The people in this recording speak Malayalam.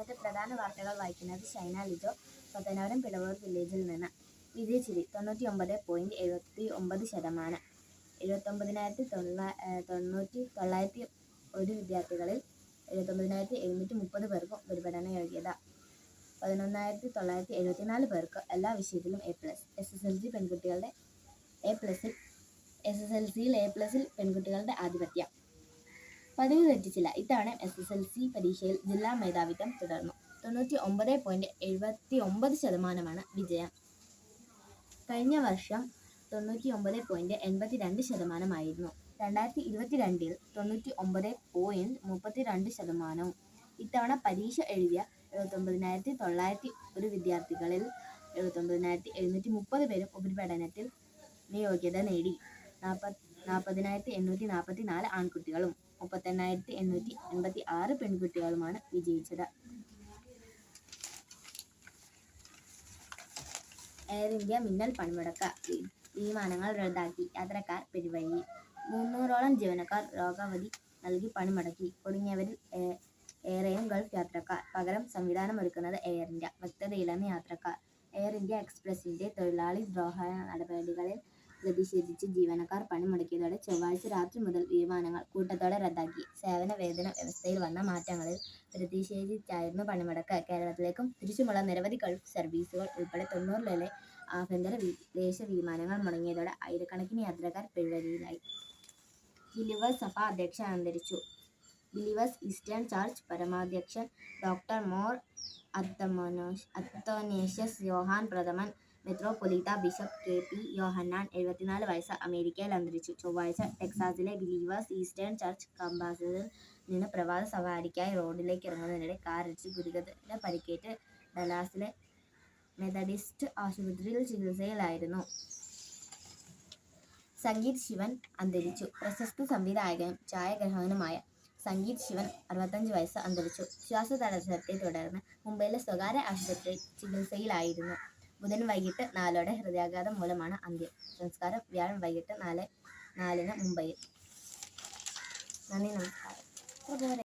ഇന്നത്തെ പ്രധാന വാർത്തകൾ വായിക്കുന്നത് ഷൈന ലിജോ. പത്തനാപുരം പിടവൂർ വില്ലേജിൽ നിന്ന് വിജയശ്രീ 99.79%. 79,901 വിദ്യാർത്ഥികളിൽ 79,730 പേർക്കും ഉപരിപഠന യോഗ്യത. 11,974 പേർക്ക് എല്ലാ വിഷയത്തിലും A+. SSLC A+ൽ പെൺകുട്ടികളുടെ ആധിപത്യം. പതിവ് തെറ്റിച്ചില്ല. ഇത്തവണ SSLC പരീക്ഷയിൽ ജില്ലാ മേധാവിത്വം തുടർന്നു. 99.79% വിജയം. കഴിഞ്ഞ വർഷം 99.82% 2022-ൽ 99.32%. ഇത്തവണ പരീക്ഷ എഴുതിയ 79,901 വിദ്യാർത്ഥികളിൽ 79,730 പേരും ഉപരിപഠനത്തിന് യോഗ്യത നേടി. 40,844 ആൺകുട്ടികളും 38,886 പെൺകുട്ടികളുമാണ് വിജയിച്ചത്. എയർ ഇന്ത്യ മിന്നൽ പണിമുടക്ക്. വിമാനങ്ങൾ റദ്ദാക്കി, യാത്രക്കാർ പെരുവഴി. 300ഓളം ജീവനക്കാർ രോഗാവധി നൽകി പണിമുടക്കി. കുടുങ്ങിയവരിൽ ഏറെയും ഗൾഫ് യാത്രക്കാർ. പകരം സംവിധാനമൊരുക്കുന്നത് എയർ ഇന്ത്യ. വ്യക്തതയില്ലെന്ന് യാത്രക്കാർ. എയർ ഇന്ത്യ എക്സ്പ്രസിന്റെ തൊഴിലാളി ദ്രോഹ നടപടികളിൽ പ്രതിഷേധിച്ച് ജീവനക്കാർ പണിമുടക്കിയതോടെ ചൊവ്വാഴ്ച രാത്രി മുതൽ വിമാനങ്ങൾ കൂട്ടത്തോടെ റദ്ദാക്കി. സേവന വേതന വ്യവസ്ഥയിൽ വന്ന മാറ്റങ്ങളിൽ പ്രതിഷേധിച്ചായിരുന്നു പണിമുടക്ക്. കേരളത്തിലേക്കും തിരിച്ചുമുള്ള നിരവധി ഗൾഫ് സർവീസുകൾ ഉൾപ്പെടെ 90-ലേറെ ആഭ്യന്തര വിദേശ വിമാനങ്ങൾ മുടങ്ങിയതോടെ ആയിരക്കണക്കിന് യാത്രക്കാർ പെരുവഴിയിലായി. ബിലീവേഴ്സ് സഭ അധ്യക്ഷൻ അന്തരിച്ചു. ബിലീവേഴ്സ് ഈസ്റ്റേൺ ചർച്ച് പരമാധ്യക്ഷൻ ഡോക്ടർ മോർ അത്തനേഷ്യസ് യോഹാൻ പ്രഥമൻ, മെത്രോപൊലീത്ത ബിഷപ്പ് KP യോഹന്നാൻ 74 വയസ്സ്, അമേരിക്കയിൽ അന്തരിച്ചു. ചൊവ്വാഴ്ച ടെക്സാസിലെ ബിലീവേഴ്സ് ഈസ്റ്റേൺ ചർച്ച് കാമ്പസിൽ നിന്ന് പ്രഭാത സവാരിക്കായി റോഡിലേക്ക് ഇറങ്ങുന്നതിനിടെ കാറിടിച്ച് ഗുരുതര പരിക്കേറ്റ് ഡലാസിലെ മെത്തഡിസ്റ്റ് ആശുപത്രിയിൽ ചികിത്സയിലായിരുന്നു. സംഗീത് ശിവൻ അന്തരിച്ചു. പ്രശസ്ത സംവിധായകനും ഛായാഗ്രാഹകനുമായ സംഗീത് ശിവൻ 65 വയസ്സ് അന്തരിച്ചു. ശ്വാസതടസ്സത്തെ തുടർന്ന് മുംബൈയിലെ സ്വകാര്യ ആശുപത്രിയിൽ ചികിത്സയിലായിരുന്നു. ബുധൻ വൈകിട്ട് 4-ഓടെ ഹൃദയാഘാതം മൂലമാണ് അന്ത്യം. സംസ്കാരം വ്യാഴം വൈകിട്ട് 4:04 മുംബൈയിൽ. നന്ദി, നമസ്കാരം.